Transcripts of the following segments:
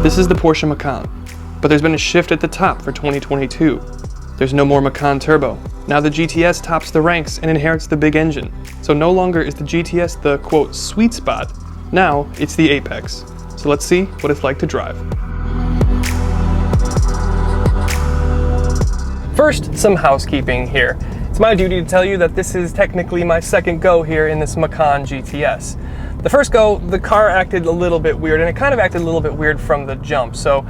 This is the Porsche Macan, but there's been a shift at the top for 2022. There's no more Macan Turbo. Now the GTS tops the ranks and inherits the big engine. So no longer is the GTS the, quote, sweet spot. Now it's the apex. So let's see what it's like to drive. First, some housekeeping here. It's my duty to tell you that this is technically my second go here in this Macan GTS. The first go, the car acted a little bit weird, and it kind of acted a little bit weird from the jump. So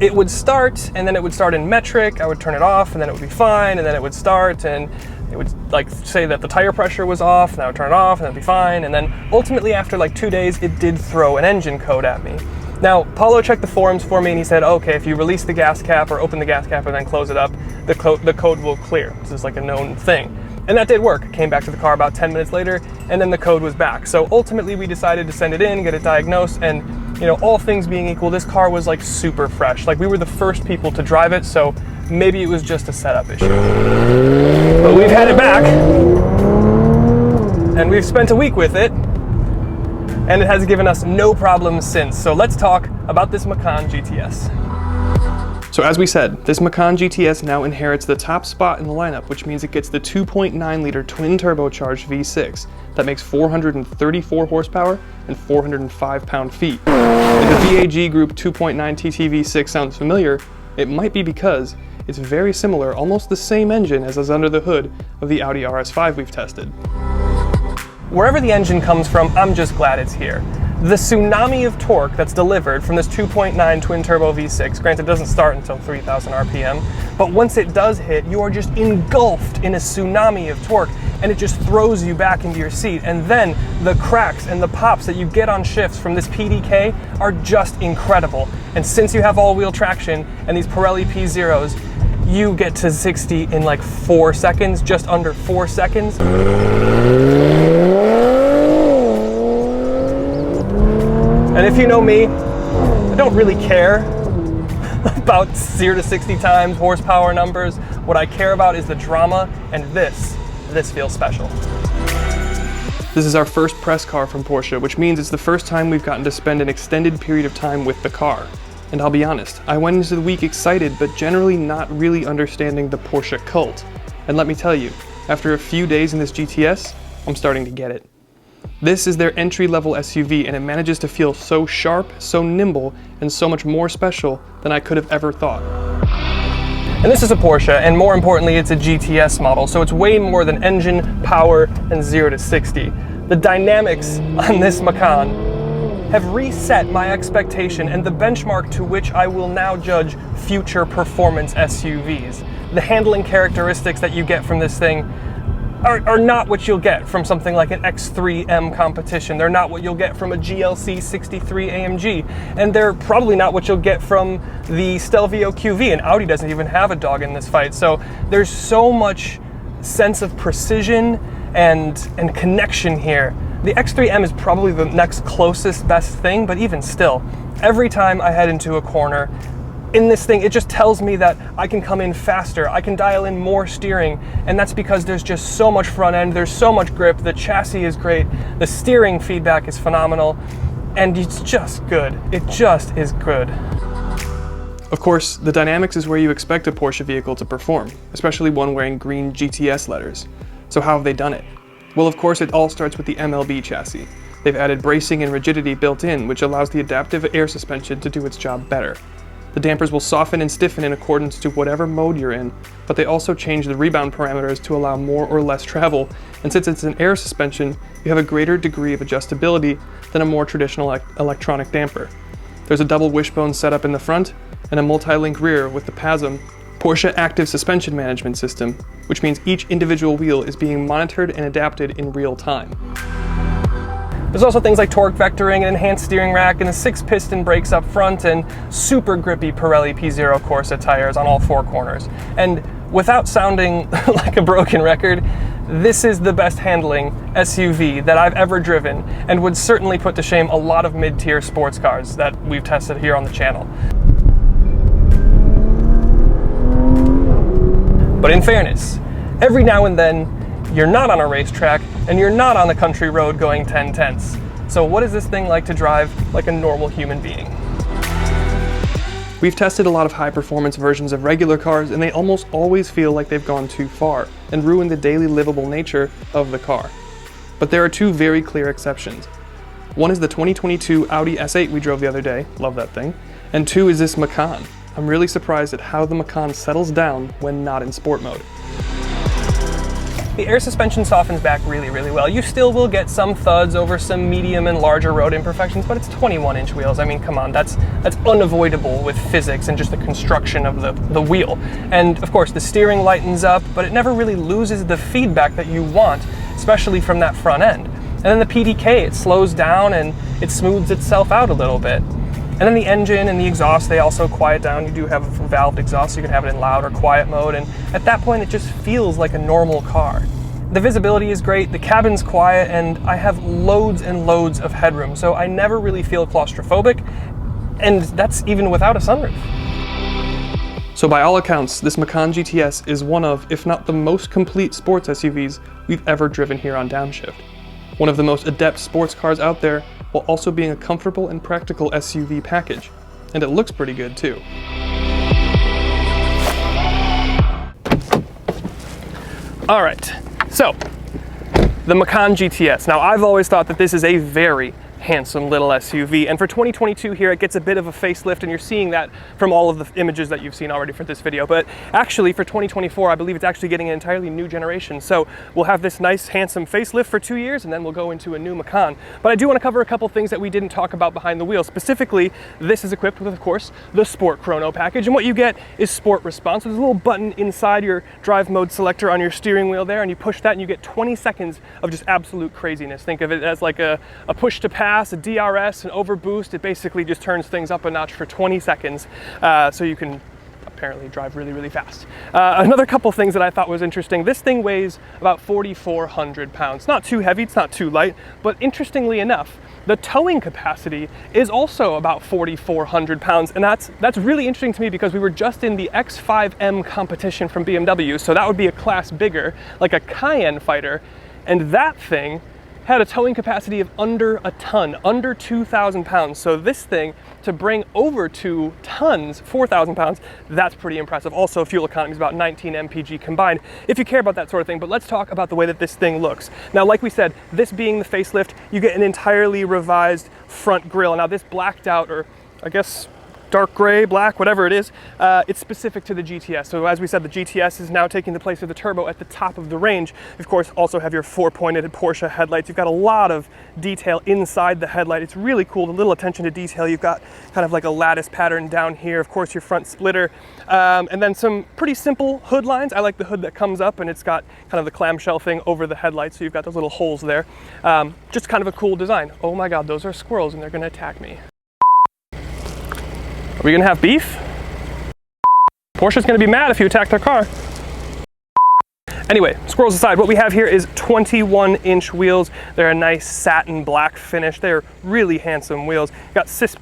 it would start, and then it would start in metric, I would turn it off, and then it would be fine, and then it would start, and it would like say that the tire pressure was off, and I would turn it off, and it'd be fine, and then ultimately after like 2 days, it did throw an engine code at me. Now, Paulo checked the forums for me, and he said, okay, if you release the gas cap or open the gas cap and then close it up, the code will clear. This is like a known thing. And that did work. Came back to the car about 10 minutes later, and then the code was back. So ultimately we decided to send it in, get it diagnosed, and you know, all things being equal, this car was like super fresh. Like we were the first people to drive it, so maybe it was just a setup issue. But we've had it back, and we've spent a week with it, and it has given us no problems since. So let's talk about this Macan GTS. So as we said, this Macan GTS now inherits the top spot in the lineup, which means it gets the 2.9 liter twin turbocharged V6 that makes 434 horsepower and 405 pound-feet. If the VAG Group 2.9 TT V6 sounds familiar, it might be because it's very similar, almost the same engine as is under the hood of the Audi RS5 we've tested. Wherever the engine comes from, I'm just glad it's here. The tsunami of torque that's delivered from this 2.9 twin turbo V6, granted it doesn't start until 3,000 RPM, but once it does hit, you are just engulfed in a tsunami of torque, and it just throws you back into your seat. And then the cracks and the pops that you get on shifts from this PDK are just incredible. And since you have all-wheel traction and these Pirelli Pzeros, you get to 60 in like 4 seconds, just under 4 seconds. And if you know me, I don't really care about 0 to 60 times, horsepower numbers. What I care about is the drama, and this feels special. This is our first press car from Porsche, which means it's the first time we've gotten to spend an extended period of time with the car. And I'll be honest, I went into the week excited, but generally not really understanding the Porsche cult. And let me tell you, after a few days in this GTS, I'm starting to get it. This is their entry-level SUV, and it manages to feel so sharp, so nimble, and so much more special than I could have ever thought. And this is a Porsche, and more importantly, it's a GTS model, so it's way more than engine, power, and 0 to 60. The dynamics on this Macan have reset my expectation and the benchmark to which I will now judge future performance SUVs. The handling characteristics that you get from this thing are not what you'll get from something like an X3M Competition. They're not what you'll get from a GLC 63 AMG. And they're probably not what you'll get from the Stelvio QV. And Audi doesn't even have a dog in this fight. So there's so much sense of precision and connection here. The X3M is probably the next closest best thing, but even still, every time I head into a corner, in this thing, it just tells me that I can come in faster, I can dial in more steering, and that's because there's just so much front end, there's so much grip, the chassis is great, the steering feedback is phenomenal, and it's just good. It just is good. Of course, the dynamics is where you expect a Porsche vehicle to perform, especially one wearing green GTS letters. So how have they done it? Well, of course, it all starts with the MLB chassis. They've added bracing and rigidity built in, which allows the adaptive air suspension to do its job better. The dampers will soften and stiffen in accordance to whatever mode you're in, but they also change the rebound parameters to allow more or less travel, and since it's an air suspension, you have a greater degree of adjustability than a more traditional electronic damper. There's a double wishbone setup in the front, and a multi-link rear with the PASM, Porsche Active Suspension Management System, which means each individual wheel is being monitored and adapted in real time. There's also things like torque vectoring, an enhanced steering rack, and the 6-piston brakes up front, and super grippy Pirelli Pzero Corsa tires on all 4 corners. And without sounding like a broken record, this is the best handling SUV that I've ever driven, and would certainly put to shame a lot of mid-tier sports cars that we've tested here on the channel. But in fairness, every now and then, you're not on a racetrack, and you're not on a country road going 10 tenths. So what is this thing like to drive like a normal human being? We've tested a lot of high-performance versions of regular cars, and they almost always feel like they've gone too far and ruined the daily livable nature of the car. But there are two very clear exceptions. One is the 2022 Audi S8 we drove the other day, love that thing, and two is this Macan. I'm really surprised at how the Macan settles down when not in sport mode. The air suspension softens back really, really well. You still will get some thuds over some medium and larger road imperfections, but it's 21-inch wheels. I mean, come on, that's unavoidable with physics and just the construction of the wheel. And of course, the steering lightens up, but it never really loses the feedback that you want, especially from that front end. And then the PDK, it slows down and it smooths itself out a little bit. And then the engine and the exhaust, they also quiet down. You do have a valved exhaust, so you can have it in loud or quiet mode. And at that point, it just feels like a normal car. The visibility is great, the cabin's quiet, and I have loads and loads of headroom, so I never really feel claustrophobic, and that's even without a sunroof. So by all accounts, this Macan GTS is one of, if not the most complete sports SUVs we've ever driven here on Downshift. One of the most adept sports cars out there, while also being a comfortable and practical SUV package. And it looks pretty good too. All right, so the Macan GTS. Now, I've always thought that this is a very handsome little SUV, and for 2022 here it gets a bit of a facelift, and you're seeing that from all of the images that you've seen already for this video. But actually for 2024, I believe it's actually getting an entirely new generation, so we'll have this nice handsome facelift for 2 years, and then we'll go into a new Macan. But I do want to cover a couple things that we didn't talk about behind the wheel. Specifically, this is equipped with, of course, the Sport Chrono package, and what you get is Sport Response. So there's a little button inside your drive mode selector on your steering wheel there, and you push that and you get 20 seconds of just absolute craziness. Think of it as like a push to pass, a DRS, an overboost. It basically just turns things up a notch for 20 seconds, so you can apparently drive really, really fast. Another couple things that I thought was interesting, this thing weighs about 4,400 pounds. Not too heavy, it's not too light, but interestingly enough, the towing capacity is also about 4,400 pounds, and that's really interesting to me because we were just in the X3M Competition from BMW, so that would be a class bigger, like a Cayenne fighter, and that thing had a towing capacity of under a ton, under 2,000 pounds. So this thing, to bring over 2 tons, 4,000 pounds, that's pretty impressive. Also, fuel economy is about 19 mpg combined, if you care about that sort of thing. But let's talk about the way that this thing looks. Now, like we said, this being the facelift, you get an entirely revised front grille. Now, this blacked out, or I guess dark gray, black, whatever it is, it's specific to the GTS. So as we said, the GTS is now taking the place of the turbo at the top of the range. Of course, also have your 4-pointed Porsche headlights. You've got a lot of detail inside the headlight. It's really cool, the little attention to detail. You've got kind of like a lattice pattern down here. Of course, your front splitter, and then some pretty simple hood lines. I like the hood that comes up and it's got kind of the clamshell thing over the headlights. So you've got those little holes there. Just kind of a cool design. Oh my God, those are squirrels and they're gonna attack me. Are we gonna have beef? Porsche's gonna be mad if you attack their car. Anyway, squirrels aside, what we have here is 21-inch wheels. They're a nice satin black finish. They're really handsome wheels. Got 6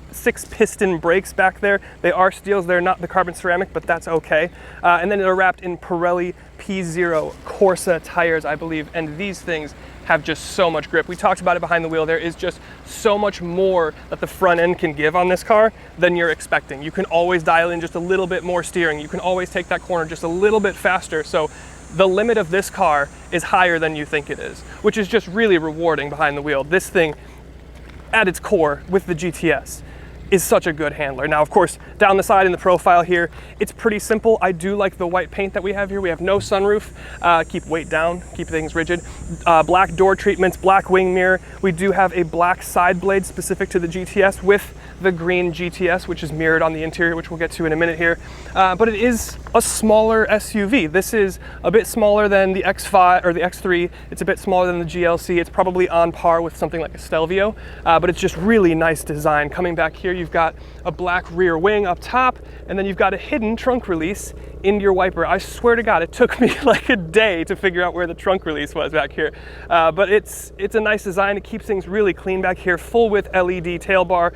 piston brakes back there. They are steels. They're not the carbon ceramic, but that's okay. And then they're wrapped in Pirelli Pzero Corsa tires, I believe. And these things have just so much grip. We talked about it behind the wheel. There is just so much more that the front end can give on this car than you're expecting. You can always dial in just a little bit more steering. You can always take that corner just a little bit faster. So the limit of this car is higher than you think it is, which is just really rewarding behind the wheel. This thing, at its core, with the GTS, is such a good handler. Now, of course, down the side in the profile here, it's pretty simple. I do like the white paint that we have here. We have no sunroof, keep weight down, keep things rigid. Black door treatments, black wing mirror. We do have a black side blade specific to the GTS with the green GTS, which is mirrored on the interior, which we'll get to in a minute here. But it is a smaller SUV. This is a bit smaller than the X5 or the X3. It's a bit smaller than the GLC. It's probably on par with something like a Stelvio, but it's just really nice design. Coming back here, you've got a black rear wing up top, and then you've got a hidden trunk release into your wiper. I swear to God, it took me like a day to figure out where the trunk release was back here. But it's a nice design. It keeps things really clean back here. Full width LED tail bar.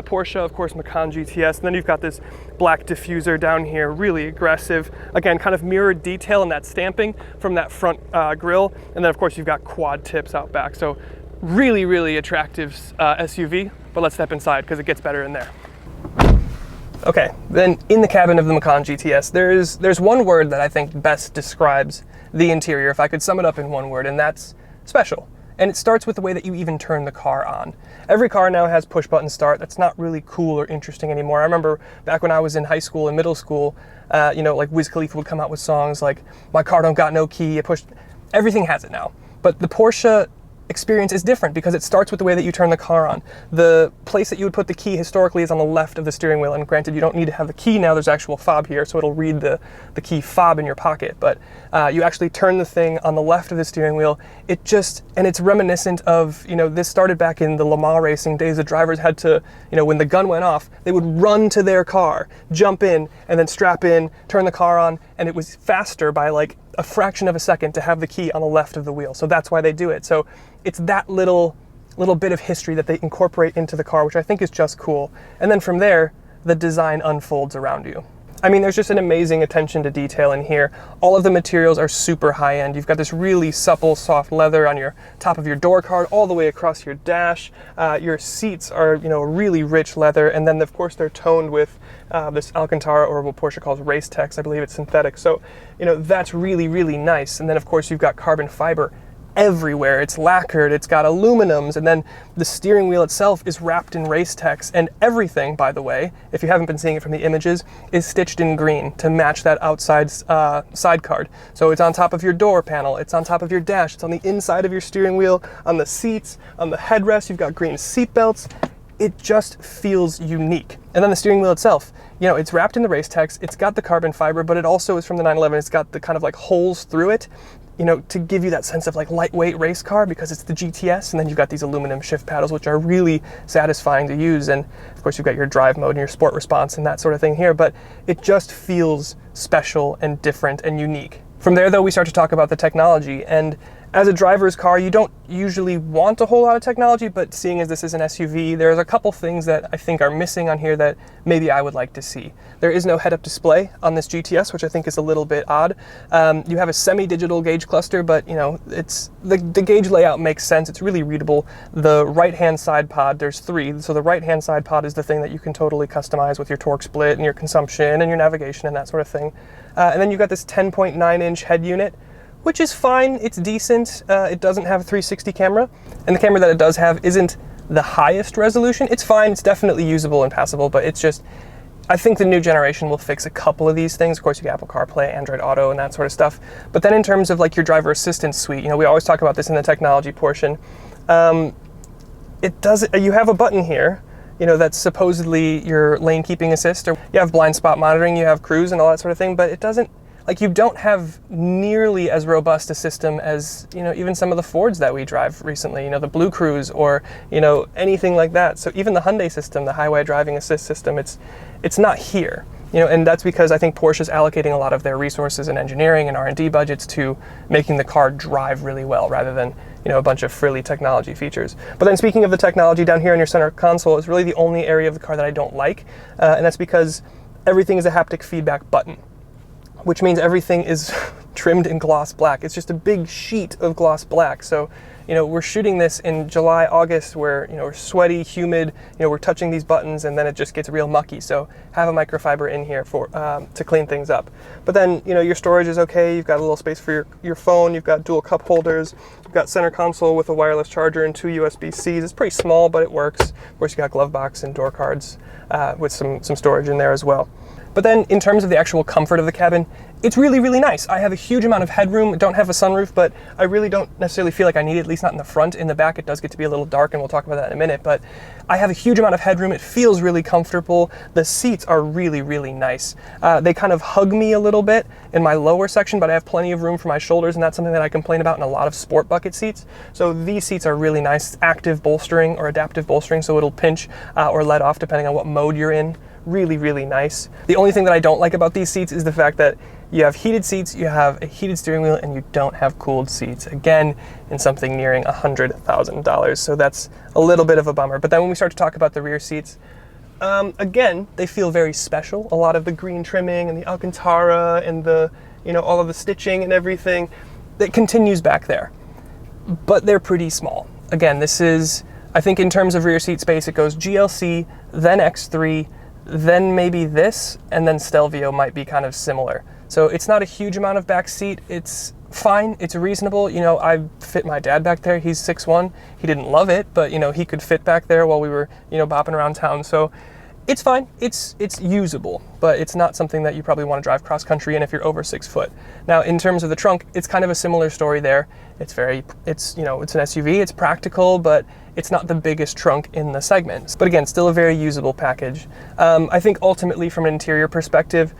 Porsche, of course, Macan GTS. And then you've got this black diffuser down here, really aggressive. Again, kind of mirrored detail in that stamping from that front grille. And then of course you've got quad tips out back. So really, really attractive SUV, but let's step inside because it gets better in there. Okay, then in the cabin of the Macan GTS, there's one word that I think best describes the interior, if I could sum it up in one word, and that's special. And it starts with the way that you even turn the car on. Every car now has push button start. That's not really cool or interesting anymore. I remember back when I was in high school and middle school, you know, like Wiz Khalifa would come out with songs like "My Car Don't Got No Key." It pushed. Everything has it now. But the Porsche experience is different because it starts with the way that you turn the car on. The place that you would put the key historically is on the left of the steering wheel, and granted you don't need to have the key now, there's actual fob here, so it'll read the key fob in your pocket, but you actually turn the thing on the left of the steering wheel. And it's reminiscent of, you know, this started back in the Le Mans racing days. The drivers had to, you know, when the gun went off, they would run to their car, jump in, and then strap in, turn the car on, and it was faster by like a fraction of a second to have the key on the left of the wheel. So that's why they do it. So it's that little bit of history that they incorporate into the car, which I think is just cool. And then from there, the design unfolds around you. I mean, there's just an amazing attention to detail in here. All of the materials are super high end. You've got this really supple, soft leather on your top of your door card, all the way across your dash. Your seats are, you know, really rich leather, and then of course they're toned with this Alcantara, or what Porsche calls race tex. I believe it's synthetic. So, you know, that's really, really nice. And then of course you've got carbon fiber everywhere. It's lacquered, it's got aluminums, and then the steering wheel itself is wrapped in race tex, and everything, by the way, if you haven't been seeing it from the images, is stitched in green to match that outside side card. So it's on top of your door panel, it's on top of your dash, it's on the inside of your steering wheel, on the seats, on the headrest, you've got green seat belts. It just feels unique. And then the steering wheel itself, you know, it's wrapped in the race tex, it's got the carbon fiber, but it also is from the 911. It's got the kind of like holes through it, you know, to give you that sense of like lightweight race car, because it's the GTS. And then you've got these aluminum shift paddles, which are really satisfying to use. And of course you've got your drive mode and your sport response and that sort of thing here, but it just feels special and different and unique. From there though, we start to talk about the technology, and as a driver's car, you don't usually want a whole lot of technology, but seeing as this is an SUV, there's a couple things that I think are missing on here that maybe I would like to see. There is no head-up display on this GTS, which I think is a little bit odd. You have a semi-digital gauge cluster, but you know, it's the gauge layout makes sense. It's really readable. The right-hand side pod, there's three, so the right-hand side pod is the thing that you can totally customize with your torque split and your consumption and your navigation and that sort of thing. And then you've got this 10.9-inch head unit, which is fine, it's decent. It doesn't have a 360 camera, and the camera that it does have isn't the highest resolution. It's fine, it's definitely usable and passable, but it's just, I think the new generation will fix a couple of these things. Of course, you get Apple CarPlay, Android Auto, and that sort of stuff. But then in terms of like your driver assistance suite, you know, we always talk about this in the technology portion. You have a button here, you know, that's supposedly your lane keeping assist, or you have blind spot monitoring, you have cruise and all that sort of thing, but it doesn't, like, you don't have nearly as robust a system as, you know, even some of the Fords that we drive recently, you know, the Blue Cruise, or, you know, anything like that. So even the Hyundai system, the highway driving assist system, it's not here, you know, and that's because I think Porsche is allocating a lot of their resources and engineering and R&D budgets to making the car drive really well, rather than, you know, a bunch of frilly technology features. But then speaking of the technology, down here in your center console is really the only area of the car that I don't like, and that's because everything is a haptic feedback button, which means everything is trimmed in gloss black. It's just a big sheet of gloss black. So, you know, we're shooting this in July, August, where, you know, we're sweaty, humid, you know, we're touching these buttons, and then it just gets real mucky. So have a microfiber in here for to clean things up. But then, you know, your storage is okay. You've got a little space for your phone. You've got dual cup holders. You've got center console with a wireless charger and 2 USB-Cs. It's pretty small, but it works. Of course, you got glove box and door cards with some storage in there as well. But then in terms of the actual comfort of the cabin, it's really, really nice. I have a huge amount of headroom. Don't have a sunroof, but I really don't necessarily feel like I need it, at least not in the front. In the back, it does get to be a little dark, and we'll talk about that in a minute, but I have a huge amount of headroom. It feels really comfortable. The seats are really, really nice. They kind of hug me a little bit in my lower section, but I have plenty of room for my shoulders, and that's something that I complain about in a lot of sport bucket seats. So these seats are really nice. Active bolstering or adaptive bolstering, so it'll pinch or let off depending on what mode you're in. Really, really nice. The only thing that I don't like about these seats is the fact that you have heated seats, you have a heated steering wheel, and you don't have cooled seats. Again, in something nearing $100,000. So that's a little bit of a bummer. But then when we start to talk about the rear seats, again, they feel very special. A lot of the green trimming and the Alcantara and the, you know, all of the stitching and everything, that continues back there. But they're pretty small. Again, this is, I think in terms of rear seat space, it goes GLC, then X3, then maybe this, and then Stelvio might be kind of similar. So it's not a huge amount of back seat. It's fine, it's reasonable. You know, I fit my dad back there. He's 6'1". He didn't love it, but you know, he could fit back there while we were, you know, bopping around town. So it's fine, it's usable, but it's not something that you probably want to drive cross country in if you're over 6 foot. Now, in terms of the trunk, it's kind of a similar story there. It's you know, it's an SUV, it's practical, but it's not the biggest trunk in the segment. But again, still a very usable package. I think ultimately from an interior perspective,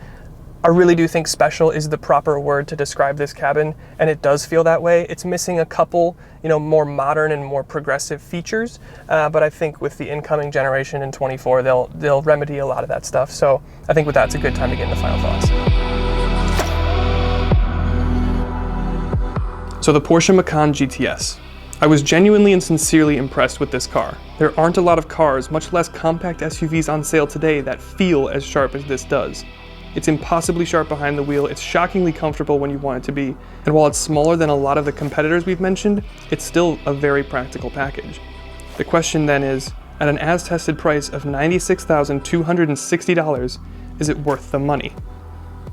I really do think special is the proper word to describe this cabin, and it does feel that way. It's missing a couple, you know, more modern and more progressive features, but I think with the incoming generation in 24, they'll remedy a lot of that stuff. So I think with that, it's a good time to get into final thoughts. So the Porsche Macan GTS. I was genuinely and sincerely impressed with this car. There aren't a lot of cars, much less compact SUVs on sale today that feel as sharp as this does. It's impossibly sharp behind the wheel, it's shockingly comfortable when you want it to be, and while it's smaller than a lot of the competitors we've mentioned, it's still a very practical package. The question then is, at an as-tested price of $96,260, is it worth the money?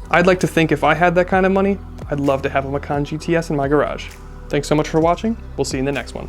I'd like to think if I had that kind of money, I'd love to have a Macan GTS in my garage. Thanks so much for watching, we'll see you in the next one.